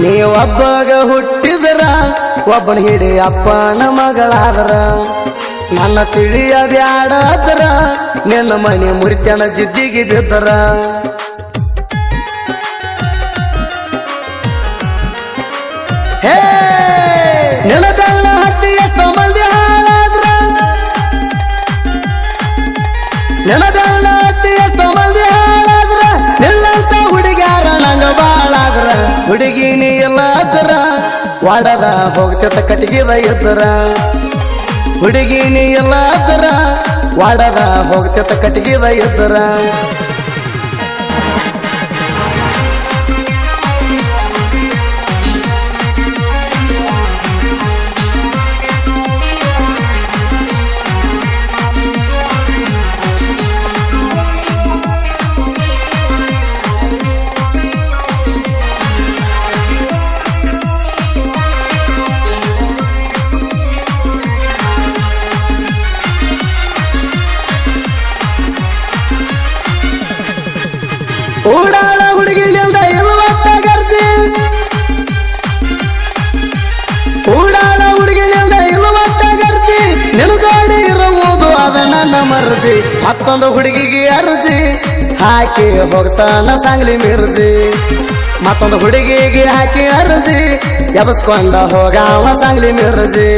ನೀವೊಬ್ಬಗ ಹುಟ್ಟಿದ್ರ ಒಬ್ಬನ ಹಿಡಿ ಅಪ್ಪನ ಮಗಳಾದ್ರ ನನ್ನ ತಿಳಿಯ ಬ್ಯಾಡದ್ರ ನಿನ್ನ ಮನೆ ಮುರಿತನ ಜಿದ್ದಿಗೆ ಬಿದ್ದರ ಹೇ ನಿನ್ನ ಬೆಲ್ಲ ಹತ್ತಿ ಎಷ್ಟೋ ಮಂದಿ ಹಾಳಾದ್ರ ನಿನ್ನ ಬೆಲ್ಲ ಹತ್ತಿ ಎಷ್ಟೋ ಮಂದಿ ಹಾಳಾದ್ರ ನಿನ್ನಂತ ಹುಡುಗ್ಯಾರ ನಂಗ ಬಾಳಾದ್ರ ಹುಡುಗಿ ನೀ ಎಲ್ಲಾದ್ರ ವಾಡದ ಹೋಗ್ತಿತ್ತ ಕಟ್ಟಿಗೆದ ಇದ್ದರ ಹುಡುಗಿ ನೀ ಎಲ್ಲಾದ್ರ ವಾಡದ ಹೋಗ್ತಿತ್ತ ಕಟ್ಟಿಗೆದ ಇದ್ದರ ಊಡಾಳ ಹುಡುಗಿಲಿಂದ ಇಲ್ವತ್ತ ಗರ್ಜಿ ಊಡಾಳ ಹುಡುಗಿಲಿಂದ ಇಲ್ವತ್ತ ಗರ್ಜಿ ನಿನ್ನ ಜೋಡಿ ಇರುವುದು ಅದ ನನ್ನ ಮರ್ಜಿ ಮತ್ತೊಂದು ಹುಡುಗಿಗೆ ಅರ್ಜಿ ಹಾಕಿ ಹೋಗ್ತಾನ ಸಾಂಗ್ಲಿ ಮಿರ್ಜಿ ಮತ್ತೊಂದು ಹುಡುಗಿಗೆ ಹಾಕಿ ಅರ್ಜಿ ಎಬಸ್ಕೊಂಡ ಹೋಗಾವ ಸಾಂಗ್ಲಿ ಮಿರ್ಜಿ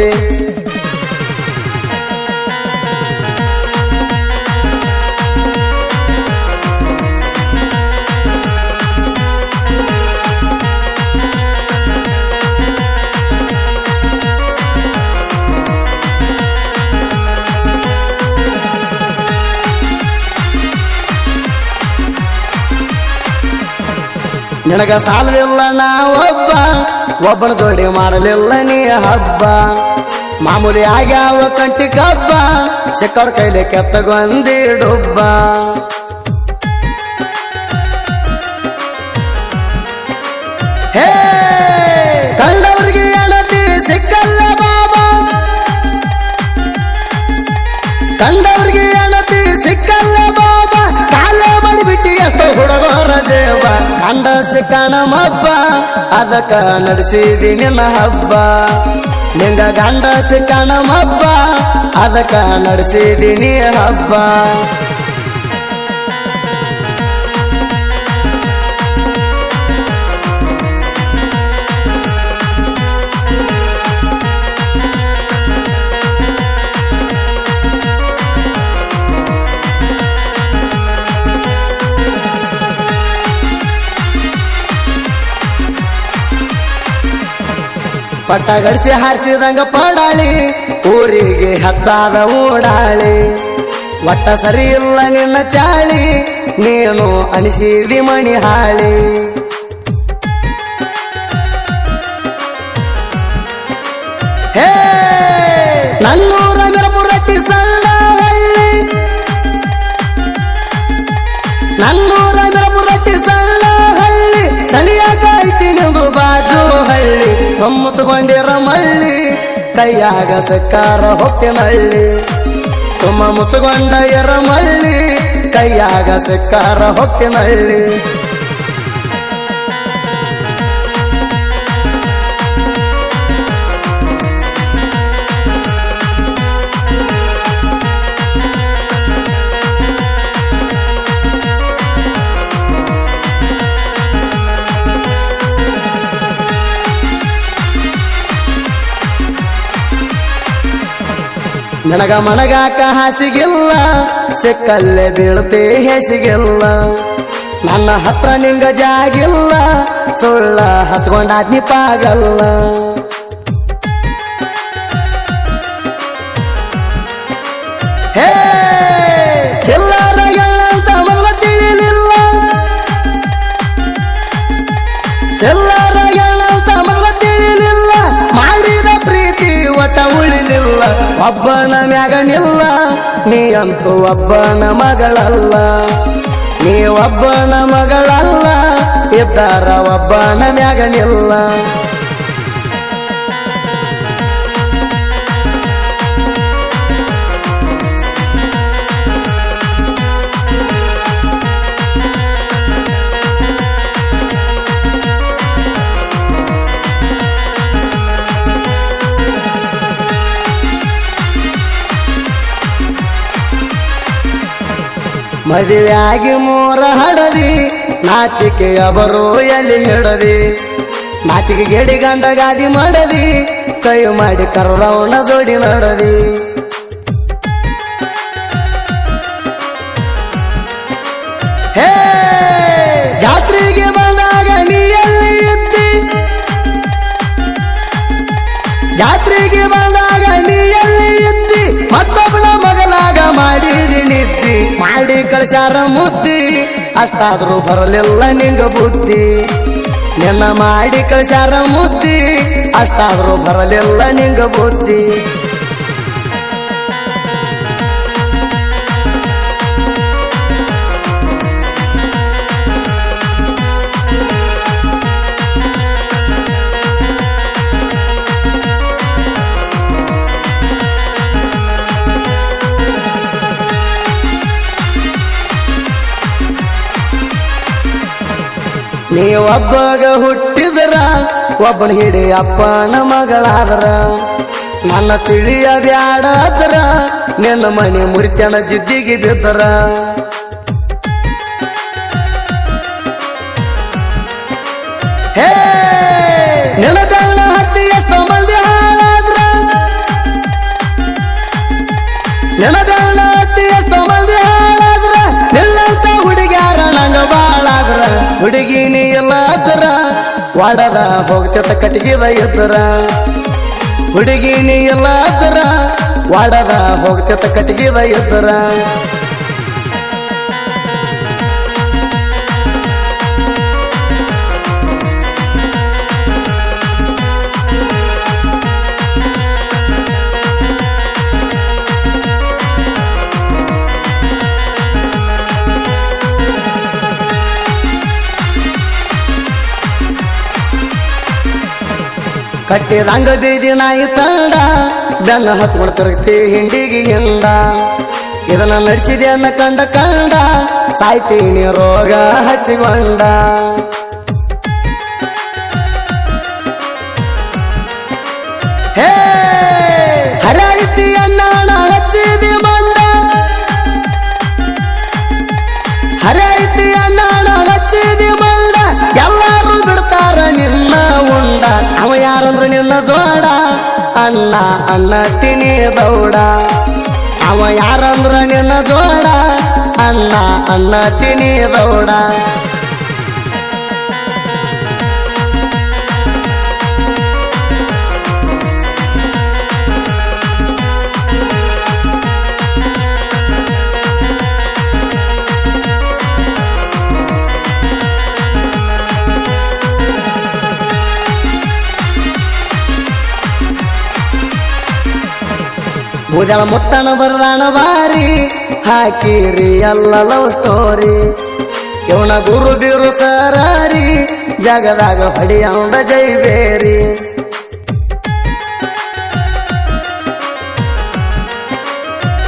ನಿನಗ ಸಾಲಲಿಲ್ಲ ನಾ ಒಬ್ಬನ ಜೋಡಿ ಮಾಡಲಿಲ್ಲ ನೀ ಹಬ್ಬ ಮಾಮೂಲಿ ಆಗ್ಯಾವ ಕಂಟಿ ಕಬ್ಬ ಸಿಕ್ಕವ್ರ ಕೈಲಿ ಕೆತ್ತಗೊಂದಿ ಡುಬ್ಬ ಹೇ ಕಂಡವ್ರಿಗೆ ಅಣತಿ ಸಿಕ್ಕಲ್ಲ ಬಾಬಾ ಕಂಡವ್ರಿಗೆ ಅಣತಿ ಸಿಕ್ಕಲ್ಲ ಬಾಬಾ ಕಾಲ ಮಾಡಿಬಿಟ್ಟಿ ಎಷ್ಟೋ ಹುಡುಗರ ಜೇವ ಗಂಡ ಸಿಕ್ಕಣ ಮಬ್ಬ ಅದಕ್ಕ ನಡೆಸಿದಿ ನಿನ್ನ ಹಬ್ಬ ನಿಂಗ ಗಂಡ ಸಿಕ್ಕಣ ಮಬ್ಬ ಅದಕ್ಕ ನಡೆಸಿದಿ ನೀ ಹಬ್ಬ ಪಟ್ಟ ಗಡಿಸಿ ಹಾರಿಸಿದಂಗ ಪಡಾಳಿ ಊರಿಗೆ ಹಚ್ಚಾದ ಓಡಾಳಿ ಒಟ್ಟ ಸರಿ ಇಲ್ಲ ನಿನ್ನ ಚಾಳಿ ನೀನು ಅನಿಸಿದಿ ಮಣಿ ಹಾಳಿ ಹೇ ನನ್ನೂರ ಮಿರಪುರಟ್ಟಿ ಸಣ್ಣ ಹಳ್ಳಿ ನನ್ನೂರ ಮಿರಪುರಟ್ಟಿ ಸಣ್ಣ ಹಳ್ಳಿ ಸನಿಯಾಗೈತಿ ನಿಂದು ಬಾಜು ಹಳ್ಳಿ ಮುತ್ತುಕೊಂಡಿರ ಮಳ್ಳಿ ಕೈಯಾಗ ಸಕ್ಕಾರ ಹೊಟ್ಟಿನಳ್ಳಿ ಸುಮ್ಮ ಮುಚ್ಚುಕೊಂಡ ಎರ ಮಳ್ಳಿ ಕೈಯಾಗ ಸಕ್ಕಾರ ಹೊಟ್ಟಿನಳ್ಳಿ ನನಗ ಮನಗಾಕ ಹಾಸಿಗಿಲ್ಲ ಸಿಕ್ಕಲ್ಲೇ ಬೀಳ್ತೆ ಹೆಸಿಗಿಲ್ಲ ನನ್ನ ಹತ್ರ ನಿಂಗ ಜಾಗಿಲ್ಲ ಸುಳ್ಳ ಹಚ್ಕೊಂಡಾದ್ನಿ ಪಾಗಲ್ಲ ಹೇ ಚಿಲ್ಲರಗಳಂತ ಮೊದಲ ತಿಳಿಲಿಲ್ಲ ಚಿಲ್ಲರಗಳಂತ ಮೊದಲ ತಿಳಿಲಿಲ್ಲ ಮಾಡಿದ ಪ್ರೀತಿ ಒಟ್ಟ ಉಳಿಲಿಲ್ಲ ಒಬ್ಬನ ಮ್ಯಾಗನಿಲ್ಲ ನೀ ಅಂತೂ ಒಬ್ಬನ ಮಗಳಲ್ಲ ನೀ ಒಬ್ಬನ ಮಗಳಲ್ಲ ಇದ್ದಾರ ಒಬ್ಬನ ಮ್ಯಾಗನಿಲ್ಲ ಮದುವೆಯಾಗಿ ಮೂರ ಹಡದಿ ನಾಚಿಕೆಯ ಬರೋ ಎಲ್ಲಿ ಹಿಡದಿ ನಾಚಿಕೆ ಗೆಡಿ ಗಂಡ ಗಾದಿ ಮಾಡದಿ ಕೈ ಮಾಡಿ ಕರ್ರವನ ಜೋಡಿ ನಡದಿ ಹೇ ಜಾತ್ರೆಗೆ ಬಂದಾಗ ನೀ ಎಲ್ಲಿ ಇದ್ದಿ ಜಾತ್ರೆಗೆ ಬಂದಾಗ ನೀ ಎಲ್ಲಿ ಇದ್ದಿ ಮತ್ತೊಬ್ಬನ ಮಗಲಾಗ ಮಾಡಿದಿ ನಿದ್ದಿ ಮಾಡಿ ಕಳ್ಸ್ಯಾರ ಮುದ್ದಿ ಅಷ್ಟಾದ್ರೂ ಬರಲಿಲ್ಲ ನಿಂಗ ಬುದ್ಧಿ ನಿನ್ನ ಮಾಡಿ ಕಳ್ಸ್ಯಾರ ಮುದ್ದಿ ಅಷ್ಟಾದ್ರೂ ಬರಲಿಲ್ಲ ನಿಂಗ ಬುದ್ಧಿ ನೀ ಒಬ್ಬಗ ಹುಟ್ಟಿದ್ರ ಒಬ್ಬನ ಹಿಡಿ ಅಪ್ಪನ ಮಗಳಾದ್ರ ನನ್ನ ತಿಳಿಯ ಬ್ಯಾಡದ್ರ ನಿನ್ನ ಮನೆ ಮುರಿತನ ಜಿದ್ದಿಗೆ ಬಿದ್ದರ ಹೇ ನಿನ್ನ ಬೆಳ್ಳ ಹತ್ತಿ ಎಷ್ಟೋ ಮಂದಿ ಹಾಳಾದ್ರ ನಿನ್ನ ಬೆಳ್ಳ ಹತ್ತಿ ಎಷ್ಟೋ ಮಂದಿ ಹಾಳಾದ್ರ ನಿನ್ನಂತ ಹುಡುಗ್ಯಾರ ನಂಗ ಬಾಳಾದ್ರ ಹುಡುಗಿ ನೀ ಎಲ್ಲಾದ್ರ ವಾಡದ ಹೋಗ್ತೇತ ಕಟ್ಟಿಗೆದ ಎದ್ದರ ಹುಡುಗಿ ನೀ ಎಲ್ಲಾದ್ರ ವಾಡದ ಹೋಗ್ತೇತ ಕಟ್ಟಿಗೆದ ಎದ್ದರ ಕಟ್ಟಿ ರಂಗ ಬೀದಿ ನಾಯಿ ತಂಡ ಬೆನ್ನ ಹತ್ಕೊಂಡು ತಿರುಗ್ತಿ ಹಿಂಡಿಗೆ ಹಿಂಡ ಇದನ್ನ ನಡೆಸಿದೆ ಅನ್ನ ಕಂಡ ಕಂಡ ಸಾಯ್ತೀನಿ ರೋಗ ಹಚ್ಚಿಕೊಂಡ ಹೇ ಹರಾಯಿತಿ ಅನ್ನ ಹಚ್ಚಿದಿ ಮಂಡ ಹರಾಯಿತಿ ಅನ್ನ ಹಚ್ಚಿದಿ ಮಂಡ ಎಲ್ಲಾರು ಬಿಡ್ತಾರ ನಿನ್ನ ಉಂಡ ಅವ ಯಾರಂದ್ರ ನಿನ್ನ ಜೋಡ ಅಣ್ಣ ಅಣ್ಣ ತಿನಿ ದೌಡ ಅವ ಯಾರಂದ್ರ ನಿನ್ನ ಜೋಡ ಅಣ್ಣ ಅಣ್ಣ ತಿನಿ ದೌಡ ಬೂದ್ಯಾಳ ಮುತ್ತನ ಬರದಾನ ಬಾರಿ ಹಾಕಿರಿ ಎಲ್ಲ ಲವ್ ಸ್ಟೋರಿ ಇವನ ಗುರು ಬೀರು ಸರಾರಿ ಜಗದಾಗ ಹೊಡಿಯಂಡ ಜೈಬೇರಿ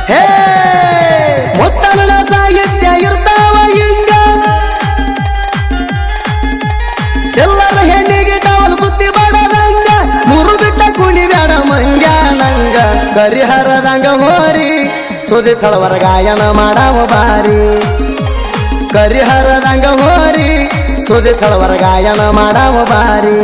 ಹೇ ಮುತ್ತನ ಸಾಹಿತ್ಯ ಇರ್ತಾವ ಹಿಂಗ ಚೆಲ್ಲರ ಹೆಣ್ಣಿಗೆ ಟವಲ್ ಸುತ್ತಿ ಬಡದಂಗ ಮೂರು ಬಿಟ್ಟ ಕುಣಿ ಬ್ಯಾಡ ಮಂಗ ನಂಗ ಕರಿಹರದಂಗ ಹೋರಿ ಸುದಿ ಕಳವರ ಗಾಯನ ಮಾಡಾವ ಬಾರಿ ಕರಿಹರದಂಗ ಹೋರಿ ಸುದಿ ಕಳವರ ಗಾಯನ ಮಾಡಾವ ಬಾರಿ